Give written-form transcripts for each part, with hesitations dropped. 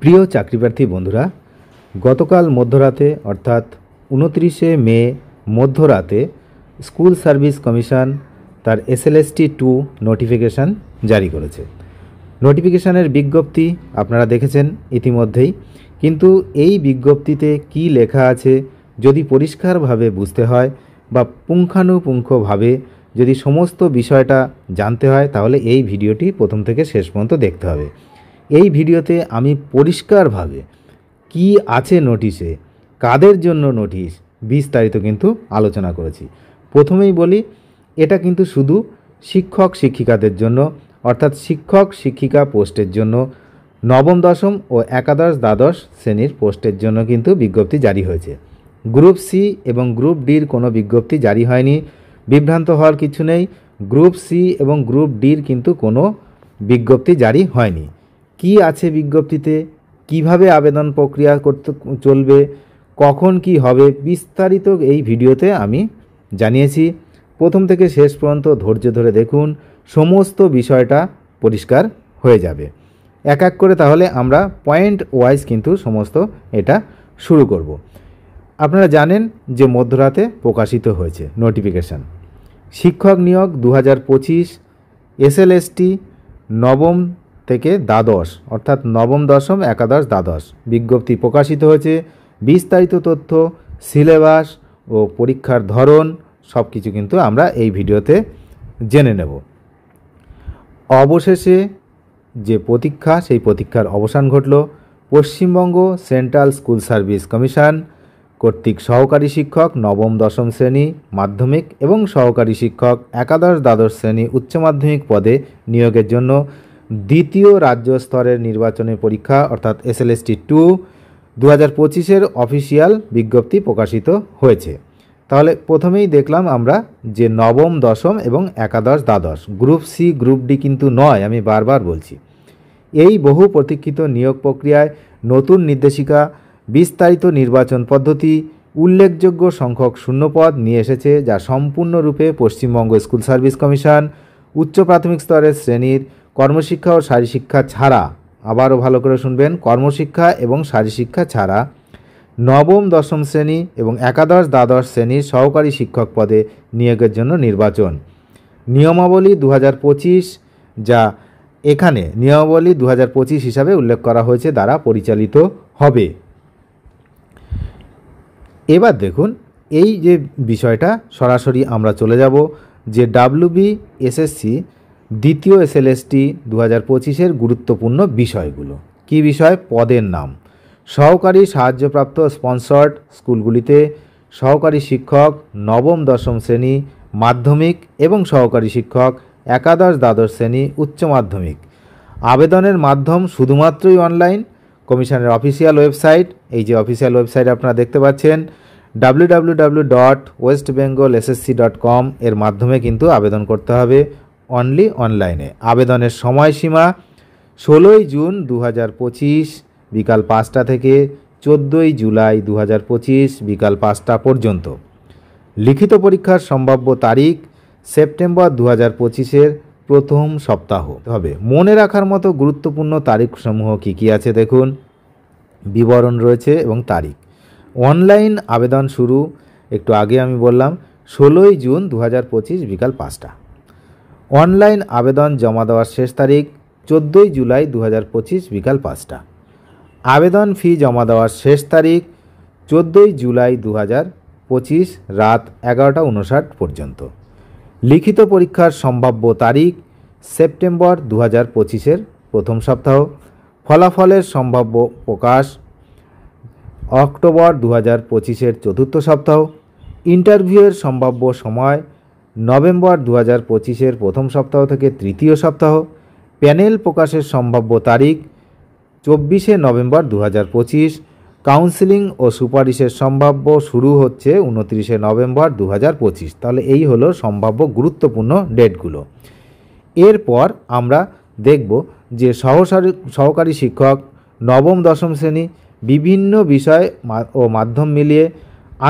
প্রিয় চাকরিপ্রার্থী বন্ধুরা, গতকাল মধ্যরাতে অর্থাৎ 29শে মে মধ্যরাতে স্কুল সার্ভিস কমিশন তার SLST-2 নোটিফিকেশান জারি করেছে। নোটিফিকেশানের বিজ্ঞপ্তি আপনারা দেখেছেন ইতিমধ্যেই, কিন্তু এই বিজ্ঞপ্তিতে কি লেখা আছে যদি পরিষ্কারভাবে বুঝতে হয় বা পুঙ্খানুপুঙ্খভাবে যদি সমস্ত বিষয়টা জানতে হয়, তাহলে এই ভিডিওটি প্রথম থেকে শেষ পর্যন্ত দেখতে হবে। এই ভিডিওতে আমি পরিষ্কারভাবে কি আছে নোটিশে, কাদের জন্য নোটিশ, বিস্তারিত কিন্তু আলোচনা করেছি। প্রথমেই বলি, এটা কিন্তু শুধু শিক্ষক শিক্ষিকাদের জন্য, অর্থাৎ শিক্ষক শিক্ষিকা পোস্টের জন্য, নবম দশম ও একাদশ দ্বাদশ শ্রেণীর পোস্টের জন্য কিন্তু বিজ্ঞপ্তি জারি হয়েছে। গ্রুপ সি এবং গ্রুপ ডির কোনো বিজ্ঞপ্তি জারি হয়নি, বিভ্রান্ত হওয়ার কিছু নেই। গ্রুপ সি এবং গ্রুপ ডির কিন্তু কোনো বিজ্ঞপ্তি জারি হয়নি। কি আছে বিজ্ঞপ্তিতে, কিভাবে আবেদন প্রক্রিয়া করতে চলবে, কখন কি হবে, বিস্তারিত এই ভিডিওতে আমি জানিয়েছি। প্রথম থেকে শেষ পর্যন্ত ধৈর্য ধরে দেখুন, সমস্ত বিষয়টা পরিষ্কার হয়ে যাবে। এক এক করে তাহলে আমরা পয়েন্ট ওয়াইজ কিন্তু সমস্ত এটা শুরু করব। আপনারা জানেন যে মধ্যরাতে প্রকাশিত হয়েছে নোটিফিকেশান। শিক্ষক নিয়োগ 2025 SLST নবম থেকে দ্বাদশ, অর্থাৎ নবম দশম একাদশ দ্বাদশ বিজ্ঞপ্তি প্রকাশিত হয়েছে। বিস্তারিত তথ্য, সিলেবাস ও পরীক্ষার ধরন সব কিছু কিন্তু আমরা এই ভিডিওতে জেনে নেব। অবশেষে যে প্রতীক্ষা, সেই প্রতীক্ষার অবসান ঘটল। Paschimbanga central school service commission কর্তৃক সহকারী শিক্ষক নবম দশম শ্রেণী মাধ্যমিক এবং সহকারী শিক্ষক একাদশ দ্বাদশ শ্রেণী উচ্চ মাধ্যমিক পদে নিয়োগের জন্য দ্বিতীয় রাজ্য স্তরের নির্বাচনের পরীক্ষা অর্থাৎ SLST-2 2025-এর অফিসিয়াল বিজ্ঞপ্তি প্রকাশিত হয়েছে। তাহলে প্রথমেই দেখলাম আমরা যে নবম দশম এবং একাদশ দ্বাদশ, গ্রুপ সি গ্রুপ ডি কিন্তু নয়, আমি বারবার বলছি। এই বহু প্রতীক্ষিত নিয়োগ প্রক্রিয়ায় নতুন নির্দেশিকা, বিস্তারিত নির্বাচন পদ্ধতি, উল্লেখযোগ্য সংখ্যক শূন্যপদ নিয়ে এসেছে, যা সম্পূর্ণরূপে পশ্চিমবঙ্গ স্কুল সার্ভিস কমিশন উচ্চ প্রাথমিক স্তরের শ্রেণীর কর্মশিক্ষা ও শারীরশিক্ষা ছাড়া, আবারও ভালো করে শুনবেন, কর্মশিক্ষা এবং শারীরশিক্ষা ছাড়া নবম দশম শ্রেণী এবং একাদশ দ্বাদশ শ্রেণীর সহকারী শিক্ষক পদে নিয়োগের জন্য নির্বাচন। নিয়মাবলী 2025, যা এখানে নিয়মাবলী 2025 হিসাবে উল্লেখ করা হয়েছে, দ্বারা পরিচালিত হবে। এবার দেখুন, এই যে বিষয়টা সরাসরি আমরা চলে যাব যে WBSSC দ্বিতীয় SLST 2025-এর গুরুত্বপূর্ণ বিষয়গুলো। কি বিষয়? পদের নাম, সহকারী সাহায্যপ্রাপ্ত স্পন্সর্ড স্কুলগুলিতে সহকারী শিক্ষক নবম দশম শ্রেণী মাধ্যমিক এবং সহকারী শিক্ষক একাদশ দ্বাদশ শ্রেণী উচ্চ মাধ্যমিক। আবেদনের মাধ্যম শুধুমাত্রই অনলাইন। কমিশনের অফিসিয়াল ওয়েবসাইট, এই যে অফিসিয়াল ওয়েবসাইট আপনারা দেখতে পাচ্ছেন, www.westbengalssc.com এর মাধ্যমে কিন্তু আবেদন করতে হবে, অনলি অনলাইনে। আবেদনের সময়সীমা 16ই জুন 2025 বিকাল 5টা থেকে 14ই জুলাই 2025 বিকাল 5টা পর্যন্ত। লিখিত পরীক্ষার সম্ভাব্য তারিখ সেপ্টেম্বর 2025-এর প্রথম সপ্তাহ হবে। মনে রাখার মতো গুরুত্বপূর্ণ তারিখসমূহ কী কী আছে দেখুন, বিবরণ রয়েছে এবং তারিখ। অনলাইন আবেদন শুরু, একটু আগে আমি বললাম, 16ই জুন 2025 বিকাল 5টা। অনলাইন আবেদন জমা দেওয়ার শেষ তারিখ 14ই জুলাই 2025 বিকাল 5টা। আবেদন ফি জমা দেওয়ার শেষ তারিখ 14ই জুলাই 2025 রাত 11টা 59 পর্যন্ত। লিখিত পরীক্ষার সম্ভাব্য তারিখ সেপ্টেম্বর 2025-এর প্রথম সপ্তাহ। ফলাফলের সম্ভাব্য প্রকাশ অক্টোবর 2025-এর চতুর্থ সপ্তাহ। ইন্টারভিউয়ের সম্ভাব্য সময় নভেম্বর 2025-এর প্রথম সপ্তাহ থেকে তৃতীয় সপ্তাহ। প্যানেল প্রকাশের সম্ভাব্য তারিখ 24শে নভেম্বর 2025। কাউন্সেলিং ও সুপারিশের সম্ভাব্য শুরু হচ্ছে 29শে নভেম্বর 2025। তাহলে এই হলো সম্ভাব্য গুরুত্বপূর্ণ ডেটগুলো। এরপর আমরা দেখব যে সহকারী শিক্ষক নবম দশম শ্রেণী বিভিন্ন বিষয় ও মাধ্যম মিলিয়ে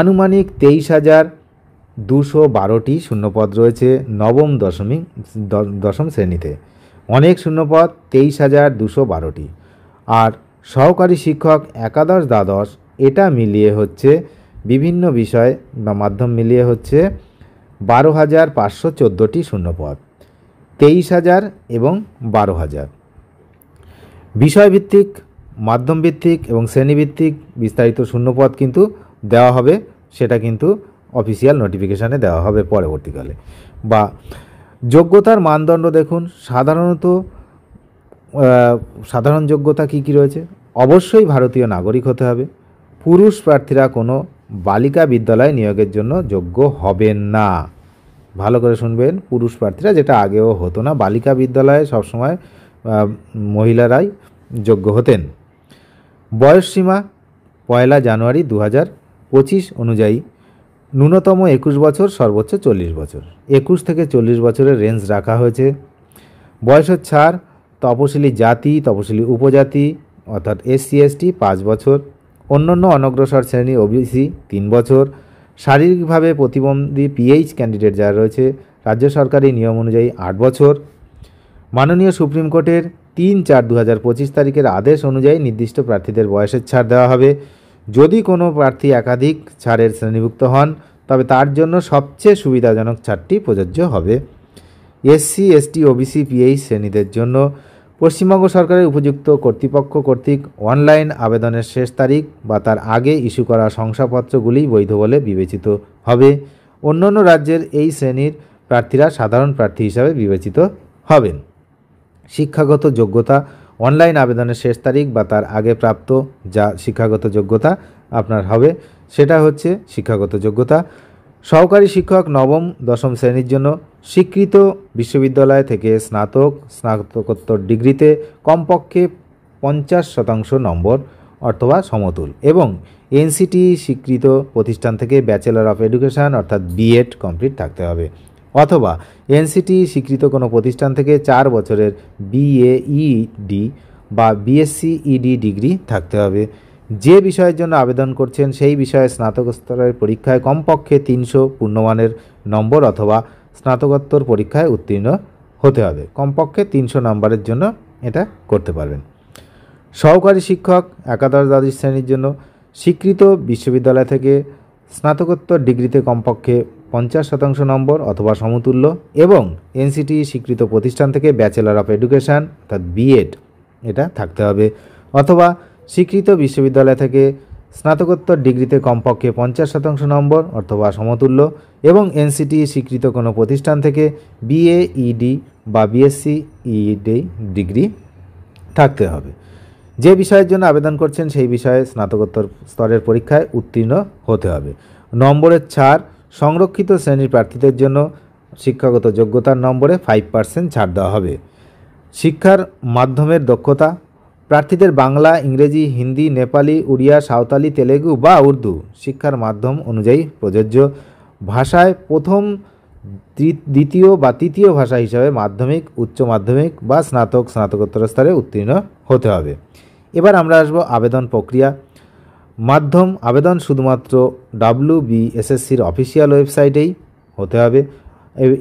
আনুমানিক 23,212টি শূন্যপদ রয়েছে নবম দশম শ্রেণীতে। অনেক শূন্যপদ, 23,212টি। আর সহকারী শিক্ষক একাদশ দ্বাদশ এটা মিলিয়ে হচ্ছে বিভিন্ন বিষয় বা মাধ্যম মিলিয়ে হচ্ছে 12,514টি শূন্যপদ, 23,000 এবং 12,000। বিষয়ভিত্তিক, মাধ্যমভিত্তিক এবং শ্রেণীভিত্তিক বিস্তারিত শূন্যপদ কিন্তু দেওয়া হবে, সেটা কিন্তু অফিসিয়াল নোটিফিকেশানে দেওয়া হবে পরবর্তীকালে। বা যোগ্যতার মানদণ্ড দেখুন, সাধারণ যোগ্যতা কি কি রয়েছে? অবশ্যই ভারতীয় নাগরিক হতে হবে। পুরুষ প্রার্থীরা কোনো বালিকা বিদ্যালয় নিয়োগের জন্য যোগ্য হবেন না। ভালো করে শুনবেন, পুরুষ প্রার্থীরা, যেটা আগেও হতো না, বালিকা বিদ্যালয়ে সবসময় মহিলারাই যোগ্য হতেন। বয়সসীমা 1 জানুয়ারি 2025 অনুযায়ী ন্যূনতম 21 বছর, সর্বোচ্চ 40 বছর। 21 থেকে 40 বছরের রেঞ্জ রাখা হয়েছে। বয়সের ছাড় তপশিলি জাতি, তপশিলি উপজাতি অর্থাৎ SC ST 5 বছর, অন্যান্য অনগ্রসর শ্রেণী OBC 3 বছর, শারীরিকভাবে প্রতিবন্ধী PH ক্যান্ডিডেট যারা রয়েছে রাজ্য সরকারি নিয়ম অনুযায়ী 8 বছর। মাননীয় সুপ্রিম কোর্টের 3/4/2025 তারিখের আদেশ অনুযায়ী নির্দিষ্ট প্রার্থীদের বয়সের ছাড় দেওয়া হবে। যদি কোনো প্রার্থী একাধিক ছাড়ের শ্রেণীভুক্ত হন তবে তার জন্য সবচেয়ে সুবিধাজনক ছাড়টি প্রযোজ্য হবে। SC ST OBC PH শ্রেণীদের জন্য পশ্চিমবঙ্গ সরকারের উপযুক্ত কর্তৃপক্ষ কর্তৃক অনলাইন আবেদনের শেষ তারিখ বা তার আগে ইস্যু করা শংসাপত্রগুলি বৈধ বলে বিবেচিত হবে। অন্যান্য রাজ্যের এই শ্রেণীর প্রার্থীরা সাধারণ প্রার্থী হিসাবে বিবেচিত হবেন। শিক্ষাগত যোগ্যতা, অনলাইন আবেদনের শেষ তারিখ বা তার আগে প্রাপ্ত যা শিক্ষাগত যোগ্যতা আপনার হবে সেটা হচ্ছে শিক্ষাগত যোগ্যতা। সহকারী শিক্ষক নবম দশম শ্রেণীর জন্য স্বীকৃত বিশ্ববিদ্যালয় থেকে স্নাতকোত্তর ডিগ্রিতে কমপক্ষে 50% নম্বর অথবা সমতুল এবং NCT স্বীকৃত প্রতিষ্ঠান থেকে ব্যাচেলর অফ এডুকেশন অর্থাৎ B.Ed কমপ্লিট থাকতে হবে, অথবা NCT স্বীকৃত কোনো প্রতিষ্ঠান থেকে 4 বছরের BA-ED বা BSc ED ডিগ্রি থাকতে হবে। যে বিষয়ের জন্য আবেদন করছেন সেই বিষয়ে স্নাতক স্তরের পরীক্ষায় কমপক্ষে 300 পূর্ণমানের নম্বর অথবা স্নাতকোত্তর পরীক্ষায় উত্তীর্ণ হতে হবে। কমপক্ষে 300 নম্বরের জন্য এটা করতে পারবেন। সহকারী শিক্ষক একাদশ দ্বাদশ শ্রেণীর জন্য স্বীকৃত বিশ্ববিদ্যালয় থেকে স্নাতকোত্তর ডিগ্রিতে কমপক্ষে 50% নম্বর অথবা সমতুল্য এবং NCT স্বীকৃত প্রতিষ্ঠান থেকে ব্যাচেলর অফ এডুকেশন অর্থাৎ B.Ed এটা থাকতে হবে, অথবা স্বীকৃত বিশ্ববিদ্যালয় থেকে স্নাতকোত্তর ডিগ্রিতে কমপক্ষে 50% নম্বর অথবা সমতুল্য এবং NCT স্বীকৃত কোনো প্রতিষ্ঠান থেকে BA-ED বা BSc ED ডিগ্রি থাকতে হবে। যে বিষয়ের জন্য আবেদন করছেন সেই বিষয়ে স্নাতকোত্তর স্তরের পরীক্ষায় উত্তীর্ণ হতে হবে। নম্বরের ছাড় সংরক্ষিত শ্রেণীর প্রার্থীদের জন্য শিক্ষাগত যোগ্যতার নম্বরে 5% ছাড় দেওয়া হবে। শিক্ষার মাধ্যমের দক্ষতা প্রার্থীদের বাংলা, ইংরেজি, হিন্দি, নেপালি, উড়িয়া, সাঁওতালি, তেলেগু বা উর্দু শিক্ষার মাধ্যম অনুযায়ী প্রযোজ্য। ভাষায় প্রথম, দ্বিতীয় বা তৃতীয় ভাষা হিসাবে মাধ্যমিক, উচ্চ মাধ্যমিক বা স্নাতকোত্তর স্তরে উত্তীর্ণ হতে হবে। এবার আমরা আসবো আবেদন প্রক্রিয়া। মাধ্যম আবেদন শুধুমাত্র WBSSCর অফিসিয়াল ওয়েবসাইটেই হতে হবে।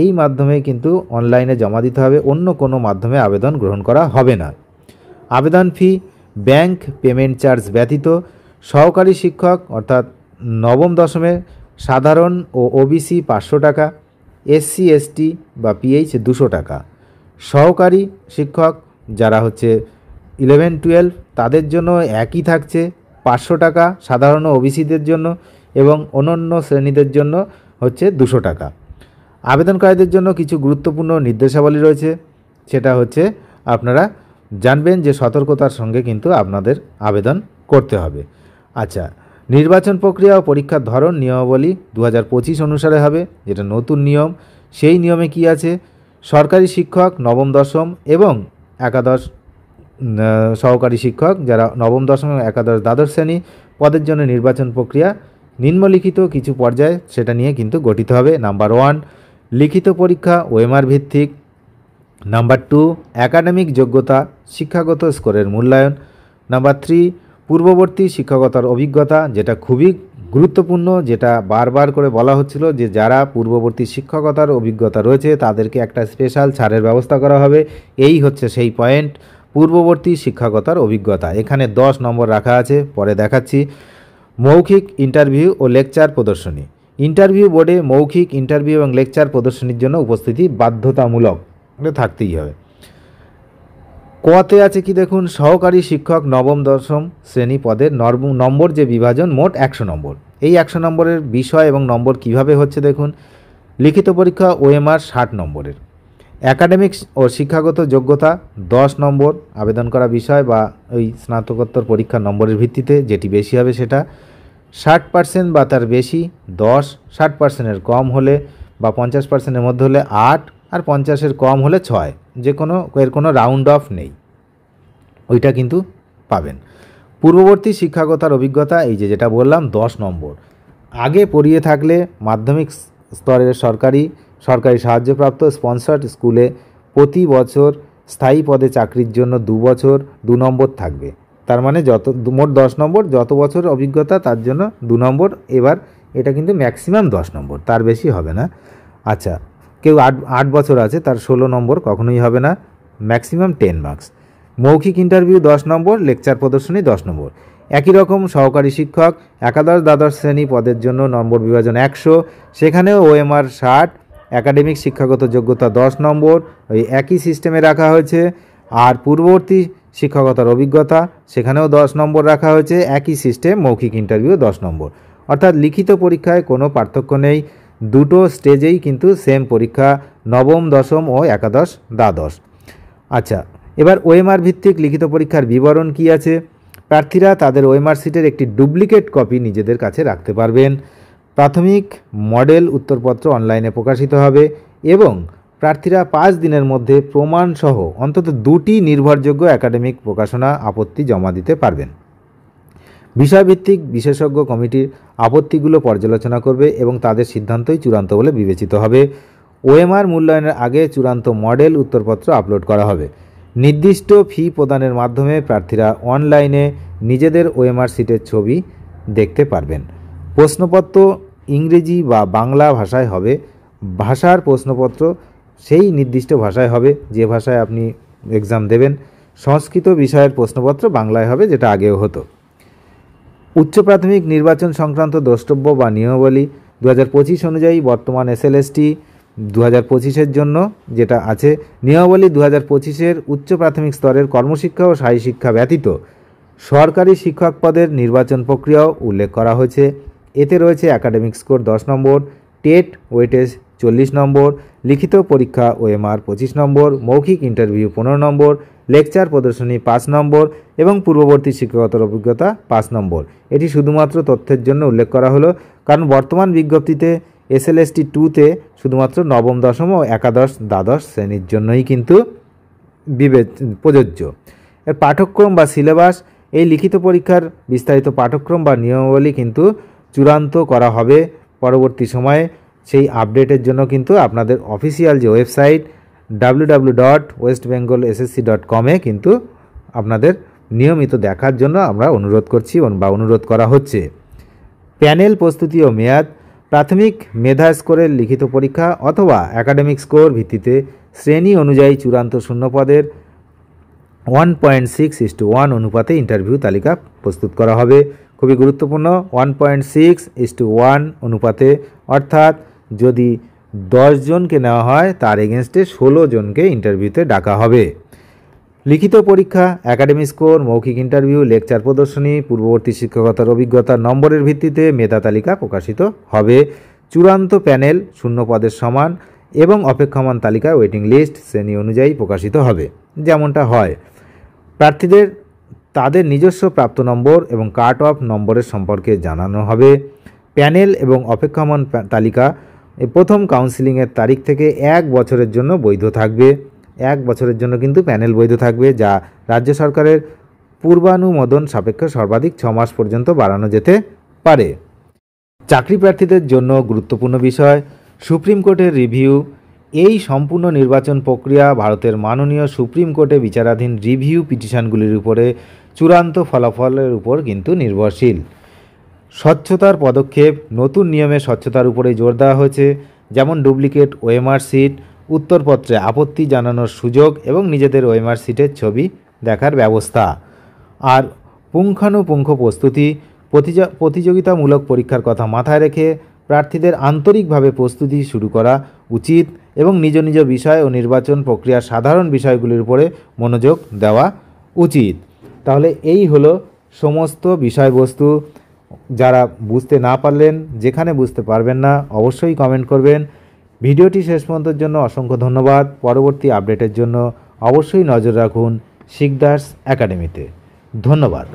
এই মাধ্যমে কিন্তু অনলাইনে জমা দিতে হবে, অন্য কোনো মাধ্যমে আবেদন গ্রহণ করা হবে না। আবেদন ফি ব্যাংক পেমেন্ট চার্জ ব্যতীত সহকারী শিক্ষক অর্থাৎ নবম দশমে সাধারণ ও OBC 500 টাকা, SC ST বা PH 200 টাকা। সহকারী শিক্ষক যারা হচ্ছে 11-12 তাদের জন্য একই থাকছে 500 টাকা সাধারণ ও OBCদের জন্য এবং অন্যান্য শ্রেণীদের জন্য হচ্ছে 200 টাকা। আবেদনকারীদের জন্য কিছু গুরুত্বপূর্ণ নির্দেশাবলী রয়েছে, সেটা হচ্ছে আপনারা জানবেন যে সতর্কতার সঙ্গে কিন্তু আপনাদের আবেদন করতে হবে। আচ্ছা, নির্বাচন প্রক্রিয়া ও পরীক্ষার ধরন নিয়মাবলী 2025 অনুসারে হবে, যেটা নতুন নিয়ম। সেই নিয়মে কি আছে? সরকারি শিক্ষক নবম দশম এবং একাদশ সহকারী শিক্ষক যারা নবম দশম এবং একাদশ দ্বাদশ শ্রেণী পদের জন্য নির্বাচন প্রক্রিয়া নিম্নলিখিত কিছু পর্যায়ে সেটা নিয়ে কিন্তু গঠিত হবে। নাম্বার 1 লিখিত পরীক্ষা OMR ভিত্তিক। নাম্বার 2 একাডেমিক যোগ্যতা শিক্ষাগত স্কোরের মূল্যায়ন। নাম্বার 3 পূর্ববর্তী শিক্ষকতার অভিজ্ঞতা, যেটা খুবই গুরুত্বপূর্ণ, যেটা বারবার করে বলা হচ্ছিল যে যারা পূর্ববর্তী শিক্ষকতার অভিজ্ঞতা রয়েছে তাদেরকে একটা স্পেশাল ছাড়ের ব্যবস্থা করা হবে। এই হচ্ছে সেই পয়েন্ট। পূর্ববর্তী শিক্ষকতার অভিজ্ঞতা। এখানে 10 নম্বর রাখা আছে, পরে দেখাচ্ছি। মৌখিক ইন্টারভিউ ও লেকচার প্রদর্শনী। ইন্টারভিউ বোর্ডে মৌখিক ইন্টারভিউ এবং লেকচার প্রদর্শনীর জন্য উপস্থিতি বাধ্যতামূলক, এটা থাকতেই হবে। কতে আছে কি দেখুন, সহকারী শিক্ষক নবম দশম শ্রেণী পদের নম্বর যে বিভাজন, মোট 100 নম্বর। এই 100 নম্বরের বিষয় এবং নম্বর কিভাবে হচ্ছে দেখুন। লিখিত পরীক্ষা ওএমআর 60 নম্বরের, একাডেমিক্স ও শিক্ষাগত যোগ্যতা 10 নম্বর, আবেদন করা বিষয় বা ওই স্নাতকোত্তর পরীক্ষার নম্বরের ভিত্তিতে যেটি বেশি হবে সেটা। 60% বা তার বেশি 10, 60%-এর কম হলে বা 50%-এর মধ্যে হলে 8, আর 50-এর কম হলে 6। যে কোনো এর কোনো রাউন্ড অফ নেই, ওইটা কিন্তু পাবেন। পূর্ববর্তী শিক্ষাগতার অভিজ্ঞতা, এই যেটা বললাম 10 নম্বর। আগে পড়িয়ে থাকলে মাধ্যমিক স্তরের সরকারি সাহায্যপ্রাপ্ত স্পন্সর্ড স্কুলে প্রতি বছর স্থায়ী পদে চাকরির জন্য 2 বছর 2 নম্বর থাকবে। তার মানে মোট 10 নম্বর, যত বছর অভিজ্ঞতা তার জন্য 2 নম্বর। এবার এটা কিন্তু ম্যাক্সিমাম 10 নম্বর, তার বেশি হবে না। আচ্ছা, কেউ 8 বছর আছে, তার 16 নম্বর কখনোই হবে না, ম্যাক্সিমাম 10 মার্কস। মৌখিক ইন্টারভিউ 10 নম্বর, লেকচার প্রদর্শনী 10 নম্বর। একই রকম সহকারী শিক্ষক একাদশ দ্বাদশ শ্রেণী পদের জন্য নম্বর বিভাজন 100, সেখানেও ওএমআর 60, একাডেমিক শিক্ষাগত যোগ্যতা 10 নম্বর, ওই একই সিস্টেমে রাখা হয়েছে। আর পূর্ববর্তী শিক্ষকতার অভিজ্ঞতা, সেখানেও 10 নম্বর রাখা হয়েছে, একই সিস্টেম। মৌখিক ইন্টারভিউ 10 নম্বর। অর্থাৎ লিখিত পরীক্ষায় কোনো পার্থক্য নেই, দুটো স্টেজেই কিন্তু সেম পরীক্ষা, নবম দশম ও একাদশ দ্বাদশ। আচ্ছা, এবার ওএমআর ভিত্তিক লিখিত পরীক্ষার বিবরণ কি আছে। প্রার্থীরা তাদের ওএমআর সিটের একটি ডুপ্লিকেট কপি নিজেদের কাছে রাখতে পারবেন। প্রাথমিক মডেল উত্তরপত্র অনলাইনে প্রকাশিত হবে এবং প্রার্থীরা 5 দিনের মধ্যে প্রমাণসহ অন্তত 2টি নির্ভরযোগ্য একাডেমিক প্রকাশনা আপত্তি জমা দিতে পারবেন। বিষয়ভিত্তিক বিশেষজ্ঞ কমিটির আপত্তিগুলো পর্যালোচনা করবে এবং তাদের সিদ্ধান্তই চূড়ান্ত বলে বিবেচিত হবে। ওএমআর মূল্যায়নের আগে চূড়ান্ত মডেল উত্তরপত্র আপলোড করা হবে। নির্দিষ্ট ফি প্রদানের মাধ্যমে প্রার্থীরা অনলাইনে নিজেদের ওএমআর সিটের ছবি দেখতে পারবেন। প্রশ্নপত্র ইংরেজি বা বাংলা ভাষায় হবে। ভাষার প্রশ্নপত্র সেই নির্দিষ্ট ভাষায় হবে যে ভাষায় আপনি এক্সাম দেবেন। সংস্কৃত বিষয়ের প্রশ্নপত্র বাংলায় হবে, যেটা আগেও হতো। উচ্চ প্রাথমিক নির্বাচন সংক্রান্ত দ্রষ্টব্য বা নিয়মাবলী 2025 অনুযায়ী বর্তমান এসএলএসটি 2025-এর জন্য যেটা আছে, নিয়মাবলী 2025-এর উচ্চ প্রাথমিক স্তরের কর্মশিক্ষা ও স্থায়ী শিক্ষা ব্যতীত সরকারি শিক্ষক পদের নির্বাচন প্রক্রিয়াও উল্লেখ করা হয়েছে। এতে রয়েছে একাডেমিক স্কোর 10 নম্বর, টেট ওয়েটেজ 40 নম্বর, লিখিত পরীক্ষা ওএমআর 25 নম্বর, মৌখিক ইন্টারভিউ 15 নম্বর, লেকচার প্রদর্শনী 5 নম্বর এবং পূর্ববর্তী শিক্ষকতার অভিজ্ঞতা 5 নম্বর। এটি শুধুমাত্র তথ্যের জন্য উল্লেখ করা হলো, কারণ বর্তমান বিজ্ঞপ্তিতে এসএলএসটি 2-তে শুধুমাত্র নবম দশম ও একাদশ দ্বাদশ শ্রেণীর জন্যই কিন্তু প্রযোজ্য। এর পাঠ্যক্রম বা সিলেবাস, এই লিখিত পরীক্ষার বিস্তারিত পাঠ্যক্রম বা নিয়মাবলী কিন্তু চূড়ান্ত করা হবে পরবর্তী সময়ে। সেই আপডেটের জন্য কিন্তু আপনাদের অফিসিয়াল যে ওয়েবসাইট www.westbengalssc.com-এ কিন্তু আপনাদের নিয়মিত দেখার জন্য আমরা অনুরোধ করছি বা অনুরোধ করা হচ্ছে। প্যানেল প্রস্তুতি ও মেয়াদ, প্রাথমিক মেধা স্কোরের লিখিত পরীক্ষা অথবা একাডেমিক স্কোর ভিত্তিতে শ্রেণী অনুযায়ী চূড়ান্ত শূন্যপদের 1.6:1 অনুপাতে ইন্টারভিউ তালিকা প্রস্তুত করা হবে। খুবই গুরুত্বপূর্ণ, 1.6:1 অনুপাতে, অর্থাৎ যদি 10 জনকে নেওয়া হয় তার এগেনস্টে 16 জনকে ইন্টারভিউতে ডাকা হবে। লিখিত পরীক্ষা, একাডেমিক স্কোর, মৌখিক ইন্টারভিউ, লেকচার প্রদর্শনী, পূর্ববর্তী শিক্ষকতার অভিজ্ঞতার নম্বরের ভিত্তিতে মেধা তালিকা প্রকাশিত হবে। চূড়ান্ত প্যানেল শূন্য পদের সমান এবং অপেক্ষমান তালিকায় ওয়েটিং লিস্ট শ্রেণী অনুযায়ী প্রকাশিত হবে, যেমনটা হয়। প্রার্থীদের তাদের নিজস্ব প্রাপ্ত নম্বর এবং কাট অফ নম্বরের সম্পর্কে জানানো হবে। প্যানেল এবং অপেক্ষমান তালিকা প্রথম কাউন্সিলিংয়ের তারিখ থেকে 1 বছরের জন্য বৈধ থাকবে। 1 বছরের জন্য কিন্তু প্যানেল বৈধ থাকবে, যা রাজ্য সরকারের পূর্বানুমোদন সাপেক্ষে সর্বাধিক 6 মাস পর্যন্ত বাড়ানো যেতে পারে। চাকরি প্রার্থীদের জন্য গুরুত্বপূর্ণ বিষয়, সুপ্রিম কোর্টের রিভিউ। এই সম্পূর্ণ নির্বাচন প্রক্রিয়া ভারতের মাননীয় সুপ্রিম কোর্টে বিচারাধীন রিভিউ পিটিশনগুলির উপরে চূড়ান্ত ফলাফলের উপর কিন্তু নির্ভরশীল। স্বচ্ছতার পদক্ষেপ, নতুন নিয়মে স্বচ্ছতার উপরে জোর দেওয়া হয়েছে, যেমন ডুপ্লিকেট ওএমআর সিট, উত্তরপত্রে আপত্তি জানানোর সুযোগ এবং নিজেদের ওএমআর সিটের ছবি দেখার ব্যবস্থা। আর পুঙ্খানুপুঙ্খ প্রস্তুতি, প্রতিযোগিতামূলক পরীক্ষার কথা মাথায় রেখে প্রার্থীদের আন্তরিকভাবে প্রস্তুতি শুরু করা উচিত এবং নিজ নিজ বিষয় ও নির্বাচন প্রক্রিয়ার সাধারণ বিষয়গুলির উপরে মনোযোগ দেওয়া উচিত। তাহলে এই হলো সমস্ত বিষয়বস্তু। যারা বুঝতে না পারলেন, যেখানে বুঝতে পারবেন না, অবশ্যই কমেন্ট করবেন। ভিডিওটি শেষ পর্যন্তের জন্য অসংখ্য ধন্যবাদ। পরবর্তী আপডেটের জন্য অবশ্যই নজর রাখুন শিকদার্স একাডেমিতে। ধন্যবাদ।